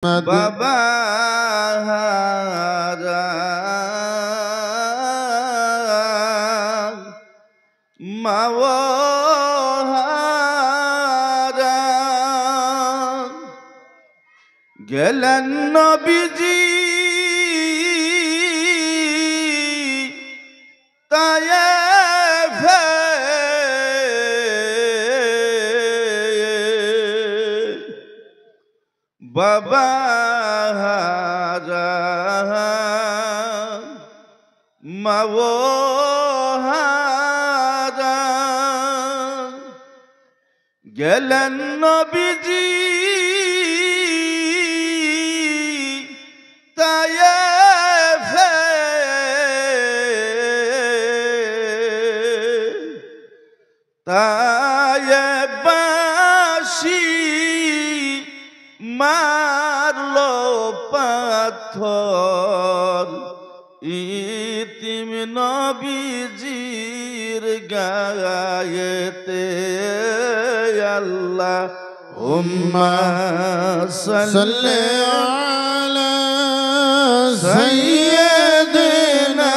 বাবা গেলেন নবীজি তায়েফে বাবা গেলেন নবীজি তায়েফে তায়েফবাসী মারলো পাথর ইতিম নবীজির গায়েতে আল্লাহ সাল্লি আলা সাইয়্যিদিনা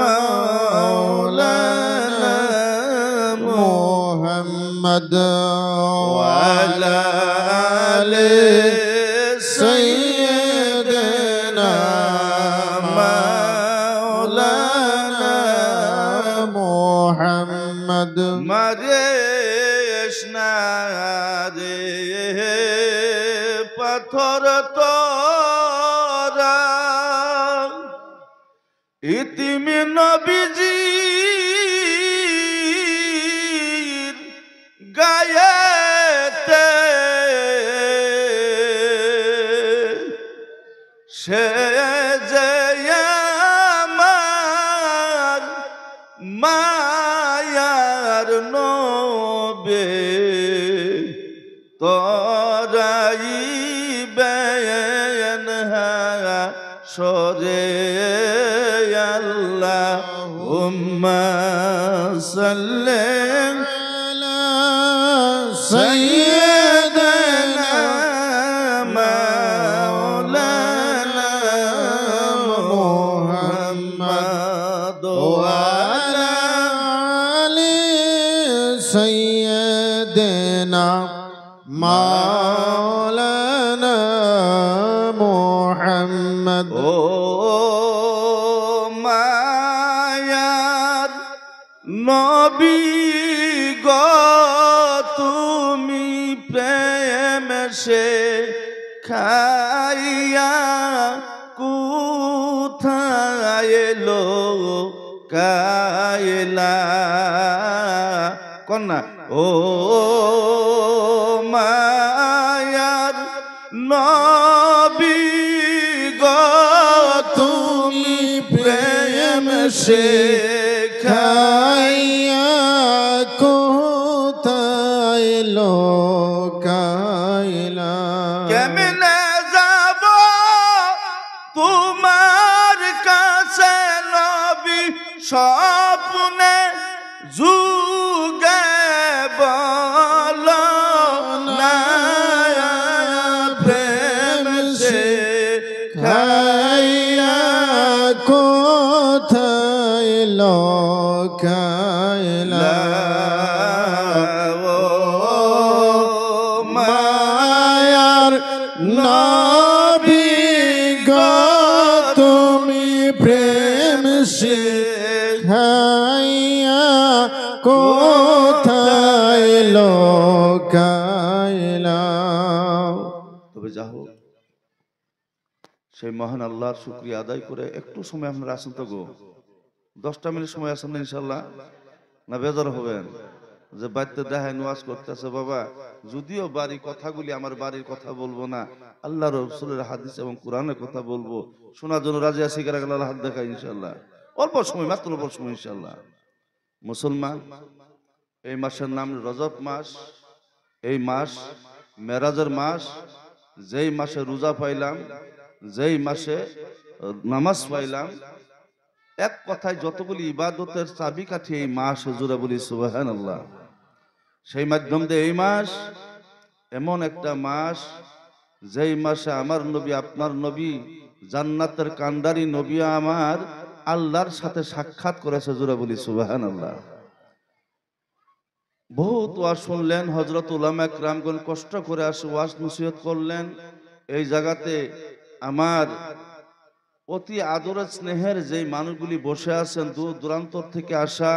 মাওলানা মুহাম্মদ ওয়া আলা আলি সাইয়্যিদিনা মাওলানা মুহাম্মদ মারিস না রে পাথর তোরা ইতিম নবীজির গায়েতে সে যে আমার মায়ার নবে তোরাই বেন সরে আল্লাহুম্মা সাল্লি আলা সাইয়্যিদিনা মাওলানা মুহাম্মদ ওয়া আলা আলি সাইয়্যিদিনা মাওলানা মুহাম্মদ ও মায়ার নবী গো তুমি প্রেম সে খাইয়া কোথায় এলো কায়লা কন্যা ও মায়ার নবী গো তুমি প্রেম শেখাইয়া কোথায় লোকাইলা কেমনে যাব তোমার কাছে নবী স্বপ্নে যুগে বলো না প্রেম শেখাইয়া কোথায় লোকাইলা ও মায়ার নবী গো তুমি প্রেম শেখাইয়া কোথায় লোকাইলা তবে যা হোক সেই মহান আল্লাহর শুকরিয়া আদায় করে একটু সময় আপনারা আসেন তো গো 10টা মিনিট সময় আসেন না ইনশাল্লাহ না বেজার হবেন যে বাড়িতে দেখায় ওয়াজ করতেছে বাবা যদিও বাড়ি কথাগুলি আমার বাড়ির কথা বলবো না আল্লাহর রাসূলের হাদিস এবং কোরআনের কথা বলবো শোনার জন্য রাজি আছি কারা কারা হাত দেখায় ইনশাল্লাহ অল্প সময় মাত্র অল্প সময় ইনশাল্লাহ মুসলমান এই মাসের নাম রজব মাস এই মাস মেরাজের মাস যেই মাসে রোজা পাইলাম যেই মাসে নামাজ পাইলাম এক কথায় যতগুলি ইবাদতের চাবিকাঠি এই মাস জুড়ে বলি সুবহানাল্লাহ। সেই মাধ্যম দিয়ে এই মাস এমন একটা মাস যেই মাসে আমার নবী, আপনার নবী, জান্নাতের কান্ডারি নবী আমার আল্লাহর সাথে সাক্ষাৎ করেছে। জোরে বলি সুবহানাল্লাহ। বহুত ওয়াজ শুনলেন, হযরত উলামা একরামগণ কষ্ট করে আসে ওয়াজ নসিহত করলেন। এই জায়গাতে আমার অতি আদরের স্নেহের যেই মানুষগুলি বসে আছেন, দূর দূরান্ত থেকে আসা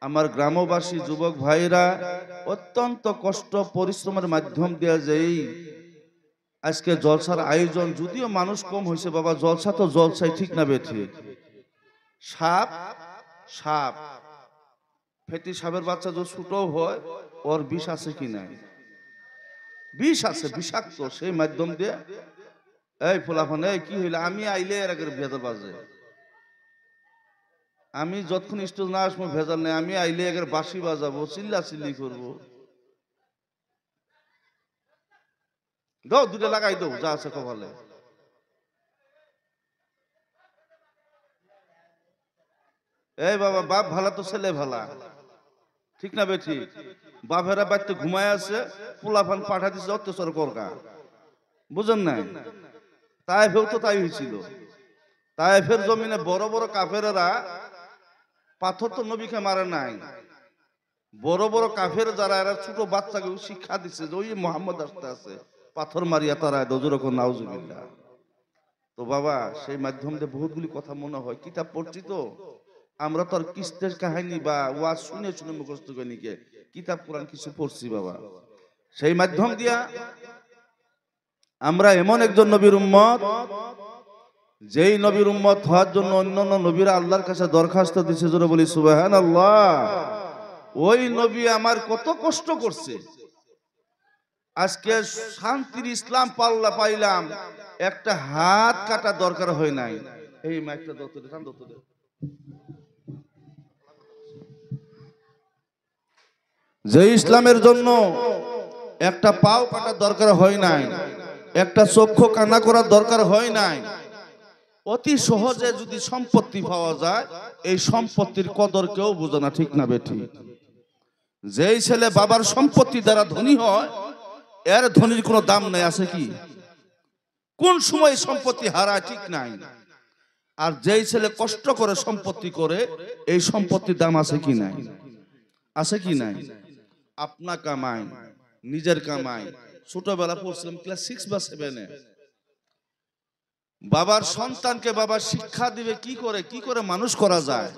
আমার গ্রামবাসী যুবক ভাইরা, অত্যন্ত কষ্ট পরিশ্রমের মাধ্যম দিয়ে যেই আজকে জলসার আয়োজন, যদিও মানুষ কম হয়েছে বাবা, জলসা তো জলসাই, ঠিক না বেঠি? সাপ সাপ ফেটি সাপের বাচ্চা যদি ছোটও হয়, ওর বিষ আছে কি নাই? বিষ আছে, বিষাক্ত। সেই মাধ্যম দিয়ে এই ফোলাফান, এই কি হইলে আমি আইলে এর আগের ভেজাল বাজে। আমি যতক্ষণ স্টেজ না আসবো ভেজাল নেই, আমি আইলে আগের বাঁশি বাজাবো, চিল্লা চিল্লি করবো। দাও দুটো লাগাই দাও যা আছে কপালে। এই বাবা, বাপ ভালা তো ছেলে ভালা, ঠিক না বেঠি? বাপেরা বাড়িতে ঘুমায় আছে, পোলাফান পাঠা দিচ্ছে অত্যাচার করগা, বুঝেন নাই? তাইফেও তো তাই হয়েছিল। তাইফের জমিনে বড় বড় কাফেরেরা, পাথর তো নবীকে মারে নাই, বড় বড় কাফের যারা এরা ছোট বাচ্চাকে শিক্ষা দিচ্ছে যে ওই মোহাম্মদ আসতে আছে, পাথর মারিয়া তারা দজুরকম নাউজুবিল্লাহ। তো বাবা, সেই মাধ্যম দিয়ে বহুতগুলি কথা মনে হয়। কিতাব পড়ছি তো আমরা, তো আর কিস্তের কাহিনী বা ওয়াজ শুনে শুনে মুখস্থ করি কে, কিতাব কোরআন কিছু পড়ছি বাবা। সেই মাধ্যম দিয়া আমরা এমন একজন নবীর উম্মত, যেই নবীর উম্মত হওয়ার জন্য অন্যান্য নবীরা আল্লাহর কাছে দরখাস্ত দিচ্ছে। জোরে বলি সুবহানাল্লাহ। ওই নবী আমার কত কষ্ট করছে, আজকে শান্তির ইসলাম পাইলাম, একটা হাত কাটা দরকার হয় নাই। এই মাইকটা দত্তরে টান, দত্তরে। যে ইসলামের জন্য একটা পাও কাটার দরকার হয় নাই, একটা চক্ষু কান্না করার দরকার হয় নাই। অতি সহজে যদি সম্পত্তি পাওয়া যায়, এই সম্পত্তির কদর কেউ বুঝে না, ঠিক না বেঠি? যেই ছেলে বাবার সম্পত্তি দ্বারা ধনী হয়, এর ধনীর কোনো দাম নাই, আছে কি? কোন সময় সম্পত্তি হারায়, ঠিক নাই? আর যেই ছেলে কষ্ট করে সম্পত্তি করে, এই সম্পত্তির দাম আছে কি নাই? আছে কি নাই? আপনা কামাই, নিজের কামাই। ছোটবেলা পড়ছিলাম ক্লাস 6 বা 7-এ, বাবার সন্তানকে বাবা শিক্ষা দিবে কি করে, কি করে মানুষ করা যায়।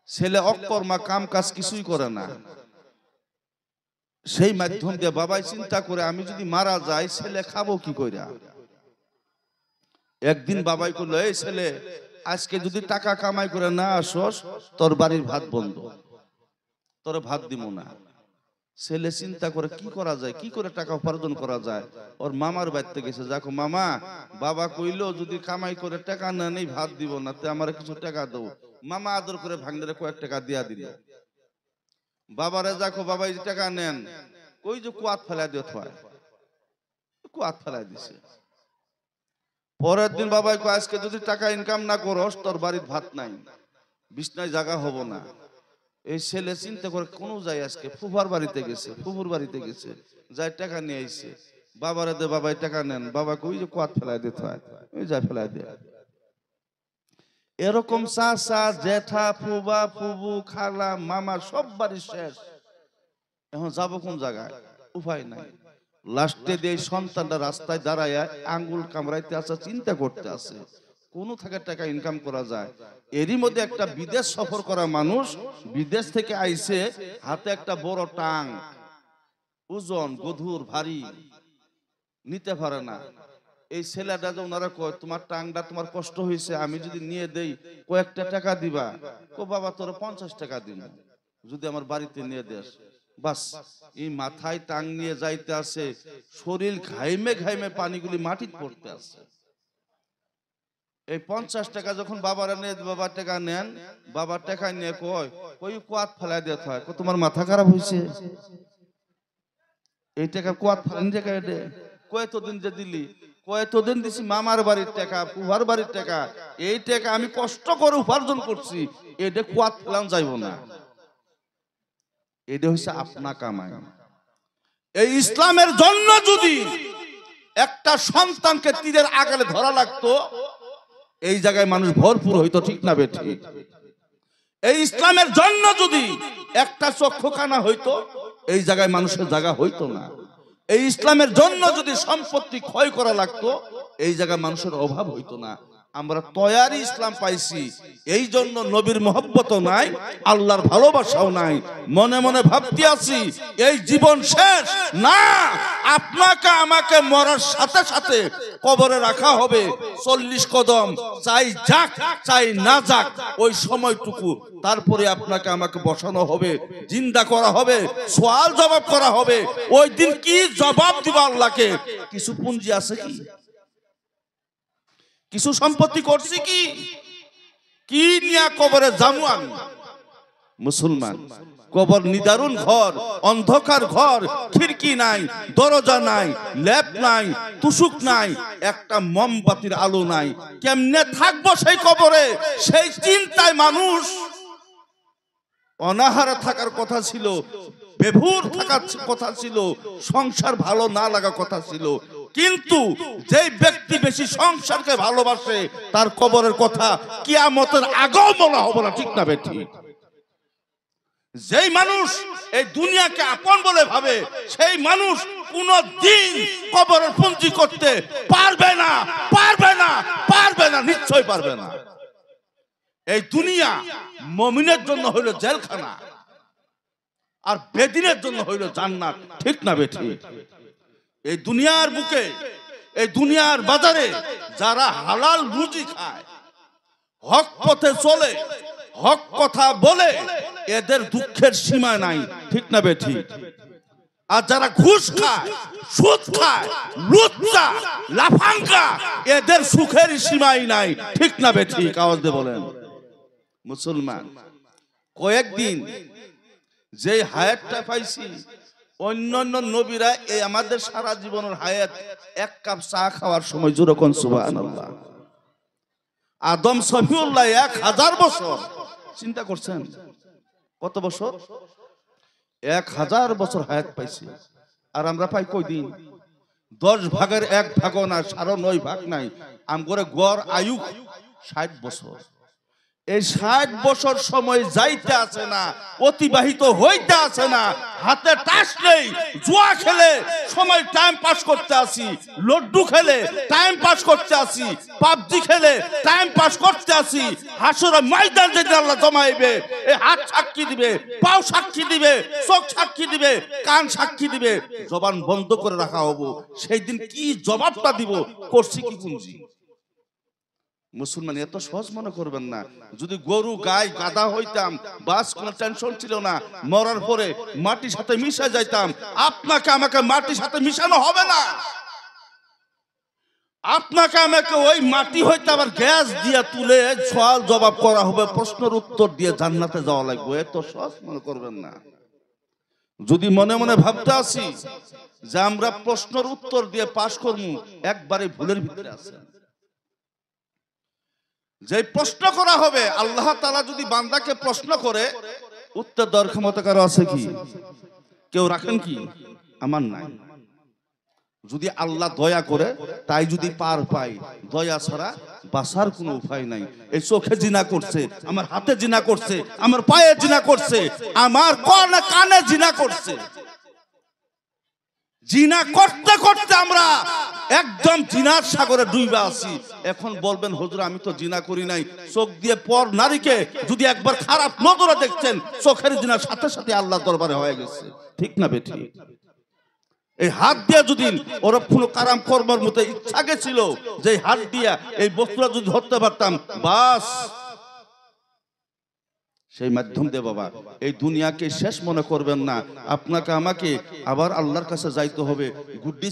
ছেলে অকর্মা, কাম কাজ কিছুই করে না। সেই মাধ্যম দিয়ে বাবাই চিন্তা করে, আমি যদি মারা যাই ছেলে খাবো কি কইরা। একদিন বাবাই কইলো, এই ছেলে, আজকে যদি টাকা কামাই করে না আসস, তোর বাড়ির ভাত বন্ধ, তোর ভাত দিব না। ছেলে চিন্তা করে কি করা যায়, কি করে টাকা উপার্জন করা যায়। ওর মামার বাড়িতে গেছে, দেখো মামা, বাবা কইলো যদি কামাই করে টাকা না নেই ভাত দিব না, তে আমার কিছু টাকা দাও। মামা আদর করে ভাঙলে কয়েক টাকা দিয়া দিল। বাবারে দেখো, বাবা এই টাকা নেন, কই যে কুয়াত ফেলাই দিয়ে থয়, কুয়াত ফেলাই দিছে। পরের দিন বাবাই কয়, আজকে যদি টাকা ইনকাম না করস, তোর বাড়ির ভাত নাই, বিছনায় জায়গা হব না। এই ছেলে চিন্তা করে কোন যায়, আজকে ফুফার বাড়িতে গেছে, ফুফুর বাড়িতে গেছে, যাই টাকা নিয়ে আইছে। বাবারে দে, বাবাই টাকা নেন। বাবা কই যে কুয়াত ফেলাই দিতে হয়, ওই যা ফেলাই দে। এরকম চাচা, জেঠা, ফুবা, ফুবু, খালা, মামা সব বাড়ি শেষ। এখন যাবো কোন জায়গায়, উপায় নাই। লাস্টে দিয়ে সন্তানটা রাস্তায় দাঁড়ায় আঙ্গুল কামড়াইতে আছে, চিন্তা করতে আছে কোন থেকে টাকা ইনকাম করা যায়। এরই মধ্যে একটা বিদেশ সফর করা মানুষ বিদেশ থেকে আইছে, হাতে একটা বড় টাং, ওজন গধুর ভারী, নিতে পারে না। এই ছেলেটা যে ওনারা কয়, তোমার টাংটা তোমার কষ্ট হয়েছে, আমি যদি নিয়ে দেই কয়েকটা টাকা দিবা। ও বাবা, তোর 50 টাকা দিন যদি আমার বাড়িতে নিয়ে দেস। বাস, এই মাথায় টাং নিয়ে যাইতে আছে, শরীর ঘাইমে ঘাইমে পানিগুলি মাটিতে পড়তে আছে। এই 50 টাকা যখন বাবার এনে, বাবার টাকা নেন, বাবার টাকা নিয়ে কয়, কই কুয়াত ফেলাই দিতে হয়। তোমার মাথা খারাপ হয়েছে, এই টাকা কুয়াত ফেলান টাকা দে। কয়তদিন যে দিলি, কয়তদিন দিছি মামার বাড়ির টাকা, পুহার বাড়ির টাকা, এই টাকা আমি কষ্ট করে উপার্জন করছি, এটা কুয়াত ফেলান যাইব না। এটা হচ্ছে আপনা কামাই। এই ইসলামের জন্য যদি একটা সন্তানকে তীরের আগালে ধরা লাগতো, এই জায়গায় মানুষ ভরপুর হইতো, ঠিক না বেঠি? এই ইসলামের জন্য যদি একটা চক্ষুখানা হইতো, এই জায়গায় মানুষের জায়গা হইতো না। এই ইসলামের জন্য যদি সম্পত্তি ক্ষয় করা লাগতো, এই জায়গায় মানুষের অভাব হইতো না। আমরা তৈরি ইসলাম পাইছি, এই জন্য নবীর মহব্বত নাই, আল্লাহর ভালোবাসাও নাই। মনে মনে ভাবতে আছি এই জীবন শেষ না, আপনাকে আমাকে মরার সাথে সাথে কবরে রাখা হবে। 40 কদম চাই যাক চাই না যাক, ওই সময়টুকু তারপরে আপনাকে আমাকে বসানো হবে, জিন্দা করা হবে, সওয়াল জবাব করা হবে। ওই দিন কি জবাব দিব আল্লাহকে? কিছু পুঁজি আছে কি? কিছু সম্পত্তি করছি কি? কি নিয়া কবরে যামু আমি? মুসলমান, কবর নিদারুন ঘর, অন্ধকার ঘর, খিড়কি নাই, দরজা নাই, ল্যাপ নাই, তুসুক নাই, একটা মোমবাতির আলো নাই। কেমনে থাকবো সেই কবরে? সেই চিন্তায় মানুষ অনাহারে থাকার কথা ছিল, বেভুর থাকার কথা ছিল, সংসার ভালো না লাগা কথা ছিল। কিন্তু যে ব্যক্তি বেশি সংসারকে ভালোবাসে, তার কবরের কথা কিয়ামতের আগেও বলা হবে না, ঠিক না বেঠি? যেই মানুষ এই দুনিয়াকে আপন বলে ভাবে, সেই মানুষ কোনদিন কবরের পুঁজি করতে পারবে না, পারবে না, পারবে না, নিশ্চয় পারবে না। এই দুনিয়া মুমিনের জন্য হইল জেলখানা, আর বেদিনের জন্য হইল জান্নাত, ঠিক না বেঠি? এই দুনিয়ার বুকে, এই দুনিয়ার বাজারে যারা হালাল রুজি খায়, হক পথে চলে, হক কথা বলে, এদের দুঃখের সীমা নাই, ঠিক না বেঠি? আর যারা ঘুষ খায়, সুদ খায়, লুচ্চা, লাফাঙ্গা, এদের সুখের সীমাই নাই, ঠিক না বেঠি? আওয়াজ দিয়ে বলেন। মুসলমান, কয়েকদিন যে হায়াতটা পাইছি, অন্যান্য নবীরা এই আমাদের সারা জীবনের হায়াত এক কাপ চা খাওয়ার সময়, যেরকম সুবহানাল্লাহ। আদম সফিউল্লাহ 1000 বছর, চিন্তা করছেন কত বছর? 1000 বছর হায়াত পাইছি। আর আমরা পাই কয়দিন? 10 ভাগের 1 ভাগও না, 9.5 ভাগ নাই। আমগরে গড় আয়ু 60 বছর। এই 60 বছর সময় যাইতে আছে না, অতিবাহিত হইতে আছে না, হাতে টাস নেই, জুয়া খেলে সময় টাইম পাস করতে আসি, লড্ডু খেলে টাইম পাস করতে আসি, পাবজি খেলে টাইম পাস করতে আসি। হাসরের ময়দান যেদিন আল্লাহ জমাইবে, এই হাত সাক্ষী দিবে, পাও সাক্ষী দিবে, চোখ সাক্ষী দিবে, কান সাক্ষী দিবে, জবান বন্ধ করে রাখা হবো। সেই দিন কি জবাবটা দিব? করছি কি পুঁজি? মুসলমান, এত সহজ মনে করবেন না। যদি গরু গাই গাধা হইতাম, বাস কোনো টেনশন ছিল না, মরার পরে মাটির সাথে মিশে যাইতাম। আপনাকে আমাকে মাটির সাথে মিশানো হবে না, আপনাকে আমাকে ওই মাটি হইতে আবার গ্যাস দিয়ে তুলে সওয়াল জবাব করা হবে, প্রশ্নের উত্তর দিয়ে জান্নাতে যাওয়া লাগবে। এত সহজ মনে করবেন না। যদি মনে মনে ভাবতে আসি যে আমরা প্রশ্নের উত্তর দিয়ে পাশ করবো, একবারে ভুলের ভিতরে আছে। যে প্রশ্ন করা হবে, আল্লাহ তাআলা যদি বান্দাকে প্রশ্ন করে, উত্তর দেওয়ার ক্ষমতা কারো আছে কি? কেউ রাখেন কি? আমার নাই। যদি আল্লাহ দয়া করে, তাই যদি পার পাই, দয়া ছাড়া বাঁচার কোনো উপায় নাই। এই চোখে জিনা করছে, আমার হাতে জিনা করছে, আমার পায়ে জিনা করছে, আমার কানে জিনা করছে। জিনা করতে করতে আমরা একদম জিনার সাগরে ডুইবা আছি। এখন বলবেন হুজুর আমি তো জিনা করি নাই। চোখ দিয়ে পর নারীকে যদি একবার খারাপ নজরে দেখছেন, চোখের জিনার সাথে সাথে আল্লাহ দরবারে হয়ে গেছে, ঠিক না বেঠি? এই হাত দিয়ে যদি ওরা কোনো কারাম কর্মের মতো ইচ্ছা গেছিল, যে হাত দিয়া এই বস্তুটা যদি ধরতে পারতাম, বাস সেই মাধ্যম দিয়ে বাবা এই দুনিয়াকে শেষ মনে করবেন না। আপনাকে আমাকে আবার আল্লাহর কাছে যাইতে হবে। গুড্ডি